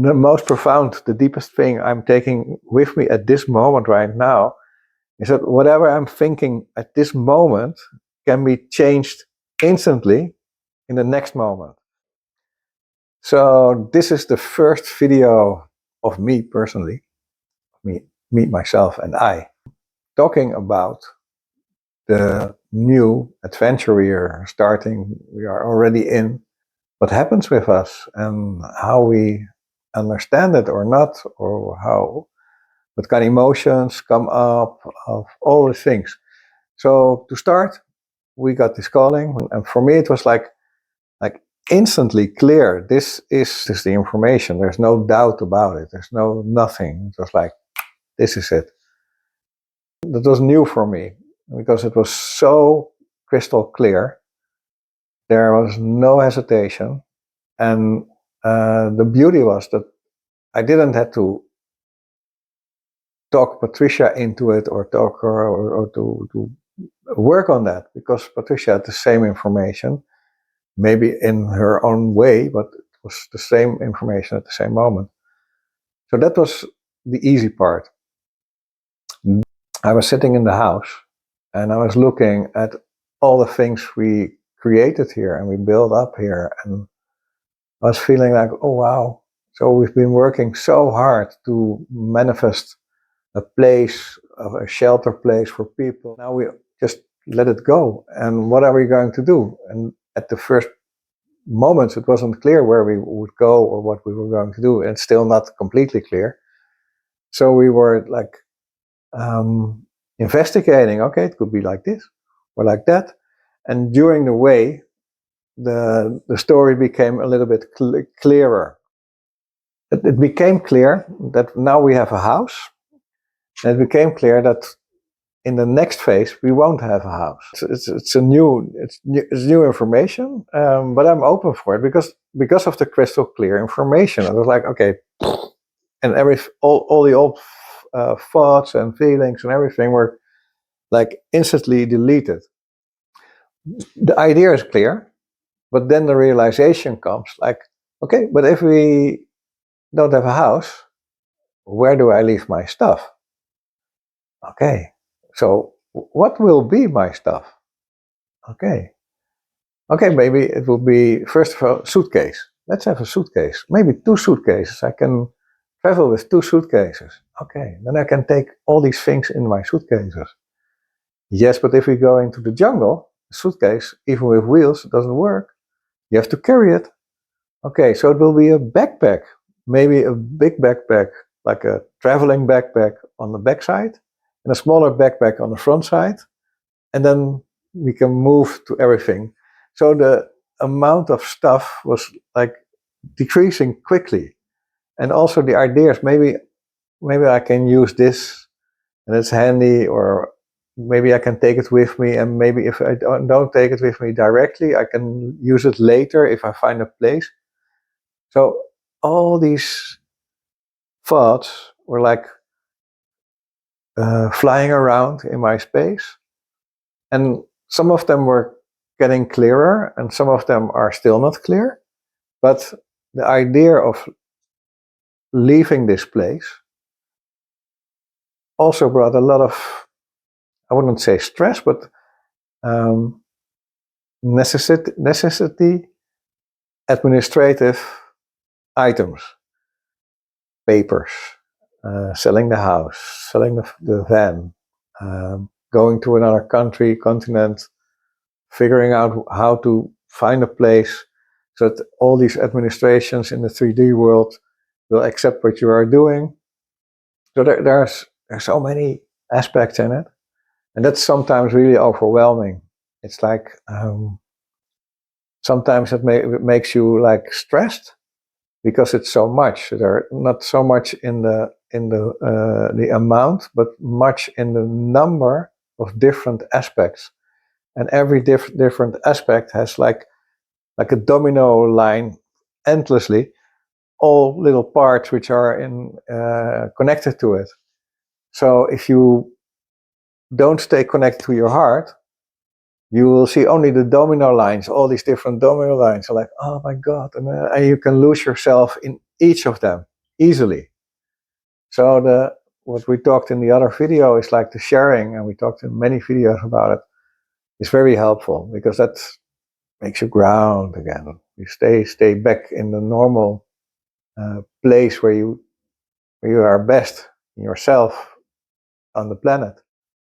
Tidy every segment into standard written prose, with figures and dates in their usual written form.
the most profound, the deepest thing I'm taking with me at this moment right now is that whatever I'm thinking at this moment can be changed instantly in the next moment. So this is the first video of me personally, me, myself and I, talking about the new adventure we are starting, we are already in, what happens with us and how we understand it or not, or what kind of emotions come up, of all the things. So to start, we got this calling, and for me it was like instantly clear. This is the information. There's no doubt about it. There's nothing. It was like, this is it. That was new for me because it was so crystal clear. There was no hesitation, and the beauty was that I didn't have to talk Patricia into it or talk her or to work on that, because Patricia had the same information, maybe in her own way, but it was the same information at the same moment. So that was the easy part. I was sitting in the house and I was looking at all the things we created here and we built up here, and I was feeling like, oh wow, so we've been working so hard to manifest a place, a shelter place for people. Now we just let it go, and what are we going to do? And at the first moments it wasn't clear where we would go or what we were going to do, and it's still not completely clear. So we were like investigating, okay, it could be like this or like that. And during the way, the story became a little bit clearer. It became clear that now we have a house, and it became clear that in the next phase we won't have a house. It's new information, but I'm open for it because of the crystal clear information. I was like, okay, and all the old thoughts and feelings and everything were like instantly deleted. The idea is clear, but then the realization comes like, okay, but if we don't have a house, where do I leave my stuff? Okay, so what will be my stuff? Okay, maybe it will be, first of all, suitcase. Let's have a suitcase, maybe 2 suitcases. I can travel with 2 suitcases. Okay, then I can take all these things in my suitcases. Yes, but if we go into the jungle, a suitcase, even with wheels, doesn't work. You have to carry it. Okay, so it will be a backpack, maybe a big backpack, like a traveling backpack on the back side, and a smaller backpack on the front side, and then we can move to everything. So the amount of stuff was like decreasing quickly. And also the ideas, maybe I can use this and it's handy, or maybe I can take it with me, and maybe if I don't take it with me directly, I can use it later if I find a place. So all these thoughts were like flying around in my space, and some of them were getting clearer and some of them are still not clear. But the idea of leaving this place also brought a lot of, I wouldn't say stress, but necessity, administrative items, papers, selling the house, selling the van, going to another continent, figuring out how to find a place so that all these administrations in the 3D world will accept what you are doing. So there's so many aspects in it, and that's sometimes really overwhelming. It's like sometimes it makes you like stressed because it's so much. There not so much in the amount, but much in the number of different aspects, and every different aspect has like a domino line endlessly, all little parts which are connected to it. So if you don't stay connected to your heart, you will see only the domino lines, all these different domino lines. You're like, oh my God, and you can lose yourself each of them easily. So what we talked in the other video is like the sharing, and we talked in many videos about it, is very helpful, because that makes you ground again. You stay back in the normal place where you are best in yourself on the planet.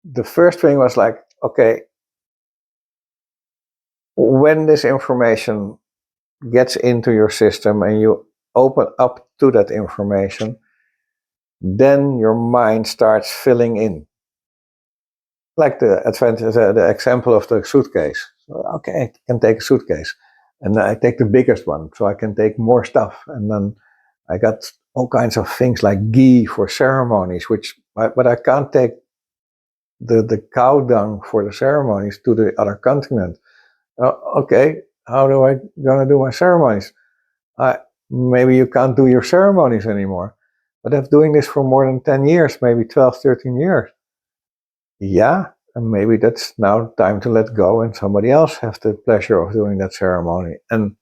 The first thing was like, okay, when this information gets into your system and you open up to that information, then your mind starts filling in. Like the example of the suitcase. So, okay, I can take a suitcase, and I take the biggest one, so I can take more stuff. And then I got all kinds of things like ghee for ceremonies, but I can't take the cow dung for the ceremonies to the other continent. Okay, how do I gonna do my ceremonies? Maybe you can't do your ceremonies anymore. But I'm doing this for more than 10 years, maybe 12, 13 years. Yeah, and maybe that's now time to let go and somebody else have the pleasure of doing that ceremony. And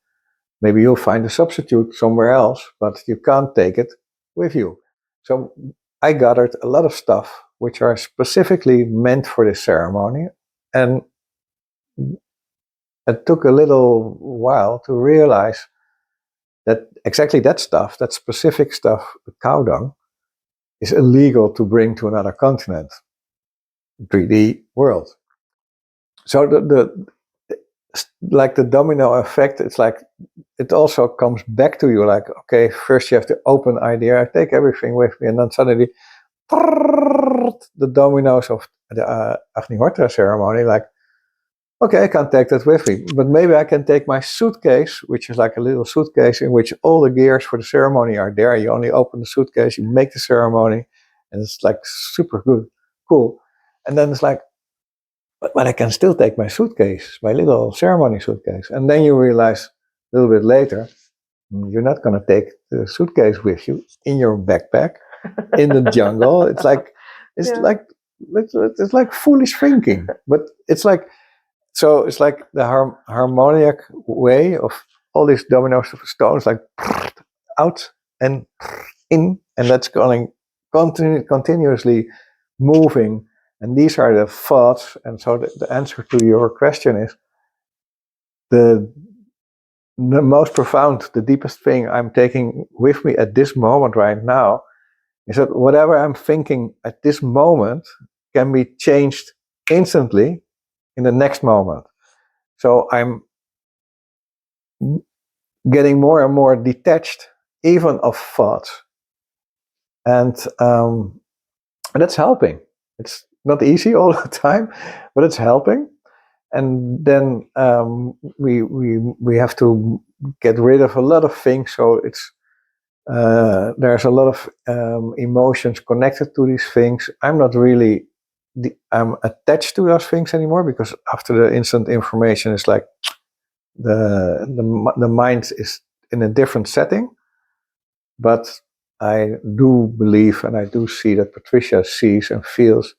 maybe you'll find a substitute somewhere else, but you can't take it with you. So I gathered a lot of stuff which are specifically meant for this ceremony. And it took a little while to realize that exactly that stuff, that specific stuff, the cow dung, is illegal to bring to another continent, 3D world. So like the domino effect, it's like it also comes back to you. Like, okay, first you have the open idea, I take everything with me, and then suddenly the dominoes of the Agnihotra ceremony, like, okay, I can't take that with me, but maybe I can take my suitcase, which is like a little suitcase in which all the gears for the ceremony are there. You only open the suitcase, you make the ceremony, and it's like super good, cool. And then it's like, but I can still take my suitcase, my little ceremony suitcase. And then you realize a little bit later, you're not going to take the suitcase with you in your backpack in the jungle. It's like it's like foolish thinking, but it's like, so it's like the harmonic way of all these dominoes of stones, like out and in, and that's going continuously moving. And these are the thoughts. And so the answer to your question is the most profound, the deepest thing I'm taking with me at this moment right now is that whatever I'm thinking at this moment can be changed instantly in the next moment. So I'm getting more and more detached, even of thoughts. And that's helping. It's not easy all the time, but it's helping. And then we have to get rid of a lot of things. So there's a lot of emotions connected to these things. I'm not really I'm attached to those things anymore, because after the instant information, it's like the mind is in a different setting. But I do believe, and I do see that Patricia sees and feels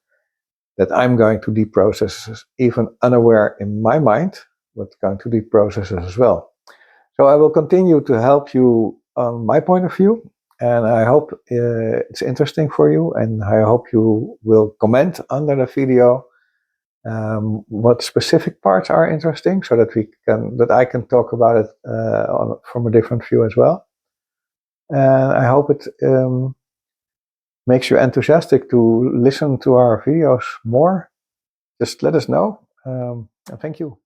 that I'm going to deep processes, even unaware in my mind, but going to deep processes as well. So I will continue to help you on my point of view, and I hope it's interesting for you, and I hope you will comment under the video what specific parts are interesting, so that I can talk about it from a different view as well. And I hope it makes you enthusiastic to listen to our videos more. Just let us know. And thank you.